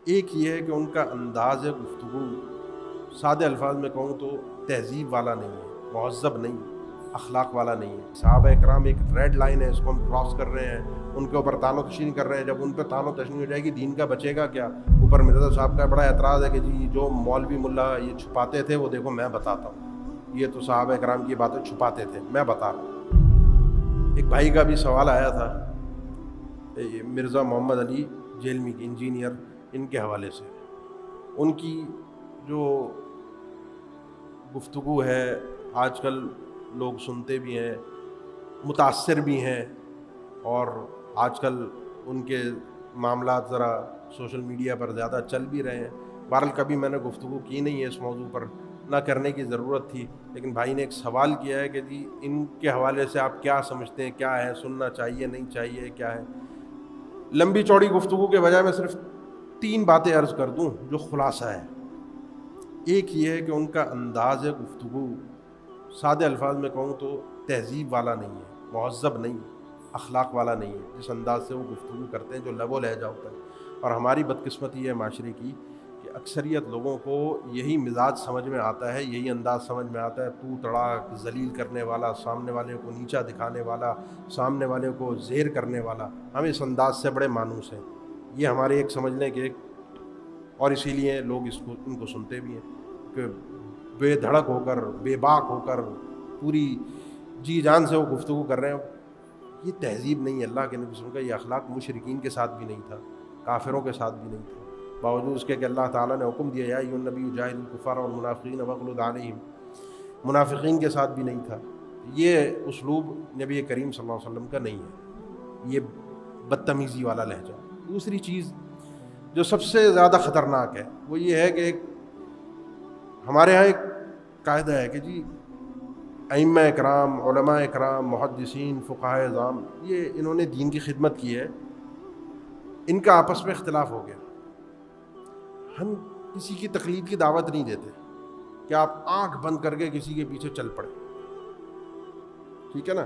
ایک یہ ہے کہ ان کا انداز گفتگو سادے الفاظ میں کہوں تو تہذیب والا نہیں ہے، مہذب نہیں، اخلاق والا نہیں ہے۔ صحابہ اکرام ایک ریڈ لائن ہے، اس کو ہم کراس کر رہے ہیں، ان کے اوپر تان و تشنی کر رہے ہیں۔ جب ان پہ تان و تشنی ہو جائے گی دین کا بچے گا کیا؟ اوپر مرزا صاحب کا بڑا اعتراض ہے کہ جی جو مولوی ملا یہ چھپاتے تھے وہ دیکھو میں بتاتا ہوں، یہ تو صحابہ اکرام کی باتیں چھپاتے تھے، میں بتا رہا ہوں۔ ایک بھائی کا بھی سوال آیا تھا مرزا محمد علی جیلمی کی انجینئر، ان کے حوالے سے ان کی جو گفتگو ہے آج کل لوگ سنتے بھی ہیں، متاثر بھی ہیں، اور آج کل ان کے معاملات ذرا سوشل میڈیا پر زیادہ چل بھی رہے ہیں۔ بہرحال کبھی میں نے گفتگو کی نہیں ہے اس موضوع پر، نہ کرنے کی ضرورت تھی، لیکن بھائی نے ایک سوال کیا ہے کہ جی ان کے حوالے سے آپ کیا سمجھتے ہیں، کیا ہے، سننا چاہیے نہیں چاہیے، کیا ہے؟ لمبی چوڑی گفتگو کے بجائے میں صرف 3 باتیں عرض کر دوں جو خلاصہ ہے۔ ایک یہ ہے کہ ان کا انداز گفتگو سادے الفاظ میں کہوں تو تہذیب والا نہیں ہے، مہذب نہیں، اخلاق والا نہیں ہے۔ جس انداز سے وہ گفتگو کرتے ہیں، جو لب و لہجہ ہوتا ہے، اور ہماری بدقسمتی ہے معاشرے کی کہ اکثریت لوگوں کو یہی مزاج سمجھ میں آتا ہے، یہی انداز سمجھ میں آتا ہے، تو تڑاک، ذلیل کرنے والا، سامنے والے کو نیچا دکھانے والا، سامنے والے کو زیر کرنے والا۔ ہم اس انداز سے بڑے مانوس ہیں، یہ ہمارے ایک سمجھ لیں کہ ایک، اور اسی لیے لوگ ان کو سنتے بھی ہیں کہ بے دھڑک ہو کر، بے باک ہو کر، پوری جی جان سے وہ گفتگو کر رہے ہیں۔ یہ تہذیب نہیں ہے اللہ کے نبی صلی اللہ علیہ وسلم کا، یہ اخلاق مشرکین کے ساتھ بھی نہیں تھا، کافروں کے ساتھ بھی نہیں تھا، باوجود اس کے کہ اللہ تعالیٰ نے حکم دیا یا ایھا النبی جاہد الکفار والمنافقین واغلظ علیہم، منافقین کے ساتھ بھی نہیں تھا۔ یہ اسلوب نبی کریم صلی اللہ علیہ وسلم کا نہیں ہے، یہ بدتمیزی والا لہجہ۔ دوسری چیز جو سب سے زیادہ خطرناک ہے وہ یہ ہے کہ ہمارے ہاں ایک قاعدہ ہے کہ جی ائمہ اکرام، علماء اکرام، محدثین، فقہاء اعظام، یہ انہوں نے دین کی خدمت کی ہے، ان کا آپس میں اختلاف ہو گیا۔ ہم کسی کی تقلید کی دعوت نہیں دیتے کہ آپ آنکھ بند کر کے کسی کے پیچھے چل پڑیں، ٹھیک ہے نا؟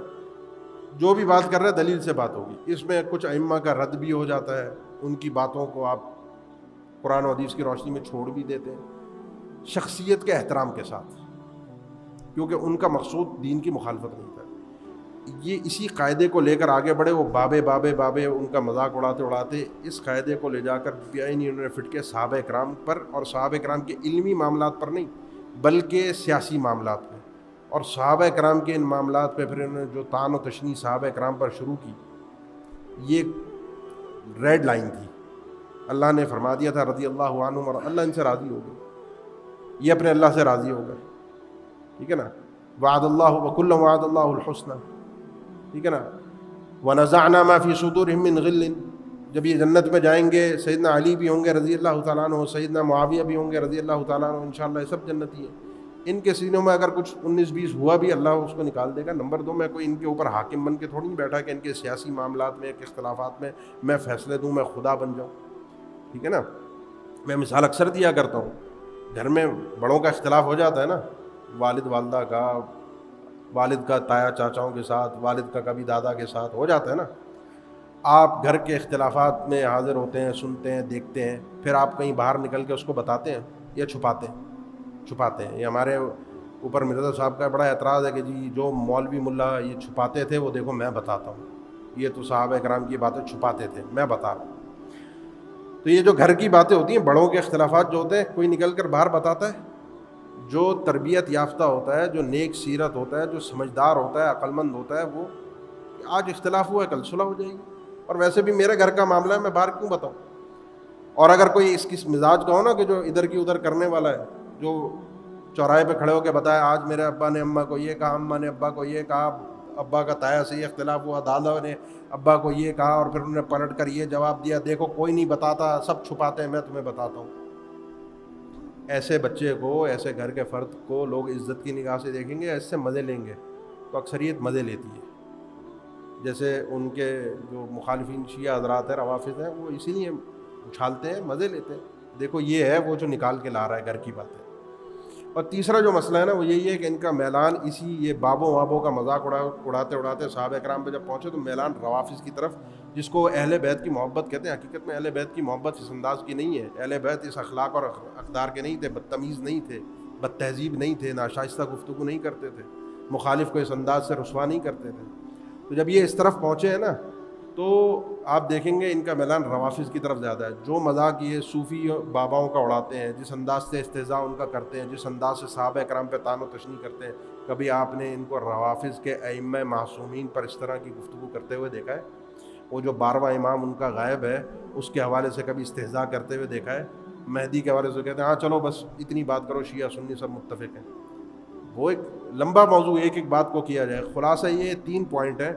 جو بھی بات کر رہے ہیں دلیل سے بات ہوگی۔ اس میں کچھ ائمہ کا رد بھی ہو جاتا ہے، ان کی باتوں کو آپ قرآن و حدیث کی روشنی میں چھوڑ بھی دیتے ہیں شخصیت کے احترام کے ساتھ، کیونکہ ان کا مقصود دین کی مخالفت نہیں تھا۔ یہ اسی قاعدے کو لے کر آگے بڑھے، وہ بابے ان کا مذاق اڑاتے اڑاتے اس قاعدے کو لے جا کر انہوں نے فٹ کے صحابہ اکرام پر، اور صحابہ اکرام کے علمی معاملات پر نہیں بلکہ سیاسی معاملات میں، اور صحابہ اکرام کے ان معاملات پہ پھر انہوں نے جو تان و تشنی صحابہ اکرام پر شروع کی، یہ ریڈ لائن تھی۔ اللہ نے فرما دیا تھا رضی اللہ عنہم، اور اللہ ان سے راضی ہو گئے، یہ اپنے اللہ سے راضی ہو گئے، ٹھیک ہے نا؟ وعد اللہ وکل وعد اللہ الحسنى، ٹھیک ہے نا؟ ونزعنا ما فی صدورہم من غل، جب یہ جنت میں جائیں گے سیدنا علی بھی ہوں گے رضی اللہ تعالیٰ عنہ، سیدنا معاویہ بھی ہوں گے رضی اللہ تعالیٰ عنہ، انشاءاللہ یہ سب جنتی ہیں۔ ان کے سینوں میں اگر کچھ 19-20 ہوا بھی اللہ اس کو نکال دے گا۔ نمبر 2، میں کوئی ان کے اوپر حاکم بن کے تھوڑی نہیں بیٹھا کہ ان کے سیاسی معاملات میں، اختلافات میں میں فیصلے دوں، میں خدا بن جاؤں، ٹھیک ہے نا؟ میں مثال اکثر دیا کرتا ہوں، گھر میں بڑوں کا اختلاف ہو جاتا ہے نا، والد والدہ کا، والد کا تایا چاچاؤں کے ساتھ، والد کا کبھی دادا کے ساتھ ہو جاتا ہے نا۔ آپ گھر کے اختلافات میں حاضر ہوتے ہیں، سنتے ہیں، دیکھتے ہیں، پھر آپ کہیں باہر نکل کے اس کو بتاتے ہیں یا چھپاتے ہیں؟ یہ ہمارے اوپر مرزا صاحب کا بڑا اعتراض ہے کہ جی جو مولوی ملا یہ چھپاتے تھے وہ دیکھو میں بتاتا ہوں، یہ تو صحابہ کرام کی باتیں چھپاتے تھے، میں بتا رہا ہوں۔ تو یہ جو گھر کی باتیں ہوتی ہیں، بڑوں کے اختلافات جو ہوتے ہیں، کوئی نکل کر باہر بتاتا ہے؟ جو تربیت یافتہ ہوتا ہے، جو نیک سیرت ہوتا ہے، جو سمجھدار ہوتا ہے، عقل مند ہوتا ہے، وہ آج اختلاف ہوا ہے کل صلح ہو جائے گی، اور ویسے بھی میرے گھر کا معاملہ ہے، میں باہر کیوں بتاؤں؟ اور اگر کوئی اس کی مزاج کا ہو نا کہ جو ادھر کی ادھر کرنے والا ہے، جو چوراہے پہ کھڑے ہو کے بتایا آج میرے ابا نے اماں کو یہ کہا، اماں نے ابا کو یہ کہا، ابا کا تایا سے یہ اختلاف ہوا، دادا نے ابا کو یہ کہا، اور پھر انہوں نے پلٹ کر یہ جواب دیا، دیکھو کوئی نہیں بتاتا، سب چھپاتے ہیں، میں تمہیں بتاتا ہوں۔ ایسے بچے کو، ایسے گھر کے فرد کو لوگ عزت کی نگاہ سے دیکھیں گے، اس سے مزے لیں گے، تو اکثریت مزے لیتی ہے۔ جیسے ان کے جو مخالفین شیعہ حضرات ہیں، روافض ہیں، وہ اسی لیے اچھالتے ہیں، مزے لیتے ہیں، دیکھو یہ ہے وہ جو نکال کے لا رہا ہے گھر کی باتیں۔ اور تیسرا جو مسئلہ ہے نا وہ یہی ہے کہ ان کا میلان اسی یہ بابوں وابوں کا مذاق اڑاتے اڑاتے صحابہ کرام پہ جب پہنچے تو میلان روافض کی طرف جس کو اہل بیت کی محبت کہتے ہیں، حقیقت میں اہل بیت کی محبت اس انداز کی نہیں ہے. اہل بیت اس اخلاق اور اقدار کے نہیں تھے، بدتمیز نہیں تھے، بد تہذیب نہیں تھے، ناشائستہ گفتگو نہیں کرتے تھے، مخالف کو اس انداز سے رسوا نہیں کرتے تھے. تو جب یہ اس طرف پہنچے ہیں نا تو آپ دیکھیں گے ان کا میلان روافظ کی طرف زیادہ ہے. جو مذاق یہ صوفی باباؤں کا اڑاتے ہیں، جس انداز سے استہزاء ان کا کرتے ہیں، جس انداز سے صحابہ کرام پہ طعن و تشنیع کرتے ہیں، کبھی آپ نے ان کو روافظ کے ائمہ معصومین پر اس طرح کی گفتگو کرتے ہوئے دیکھا ہے؟ وہ جو 12واں امام ان کا غائب ہے اس کے حوالے سے کبھی استہزاء کرتے ہوئے دیکھا ہے؟ مہدی کے حوالے سے کہتے ہیں ہاں چلو بس اتنی بات کرو، شیعہ سنی سب متفق ہیں. وہ ایک لمبا موضوع، ایک ایک بات کو کیا جائے. خلاصہ یہ 3 پوائنٹ ہیں.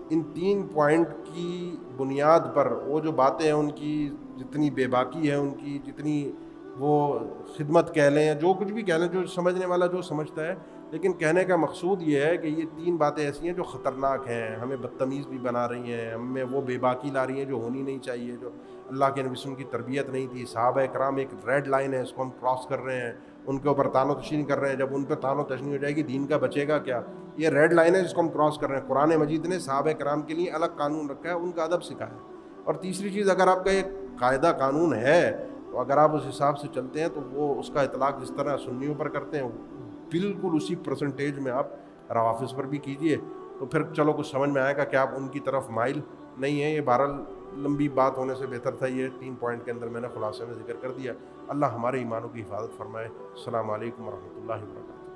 ان 3 پوائنٹ کی بنیاد پر وہ جو باتیں ہیں ان کی جتنی بے باکی ہے، ان کی جتنی وہ خدمت کہہ لیں، جو کچھ بھی کہہ لیں، جو سمجھنے والا جو سمجھتا ہے، لیکن کہنے کا مقصود یہ ہے کہ یہ 3 باتیں ایسی ہیں جو خطرناک ہیں، ہمیں بدتمیز بھی بنا رہی ہیں، ہمیں وہ بے باکی لا رہی ہیں جو ہونی نہیں چاہیے، جو اللہ کے نبی صلی اللہ علیہ وسلم کی تربیت نہیں تھی. صحابہ کرام ایک ریڈ لائن ہے، اس کو ہم کراس کر رہے ہیں، ان کے اوپر طعن و تشنیع کر رہے ہیں. جب ان پہ طعن و تشنیع ہو جائے گی دین کا بچے گا کیا؟ یہ ریڈ لائن ہے جس کو ہم کراس کر رہے ہیں. قرآن مجید نے صحابہ کرام کے لیے الگ قانون رکھا ہے، ان کا ادب سکھایا. اور تیسری چیز، اگر آپ کا ایک قاعدہ قانون ہے تو اگر آپ اس حساب سے چلتے ہیں تو وہ اس کا اطلاق جس طرح سنیوں پر کرتے ہیں بالکل اسی پرسنٹیج میں آپ روافظ پر بھی کیجئے. تو پھر چلو کچھ سمجھ میں آئے گا کہ آپ ان کی طرف مائل نہیں ہیں. یہ بہرحال لمبی بات ہونے سے بہتر تھا، یہ 3 پوائنٹ کے اندر میں نے خلاصے میں ذکر کر دیا. اللہ ہمارے ایمانوں کی حفاظت فرمائے. السلام علیکم ورحمۃ اللہ وبرکاتہ.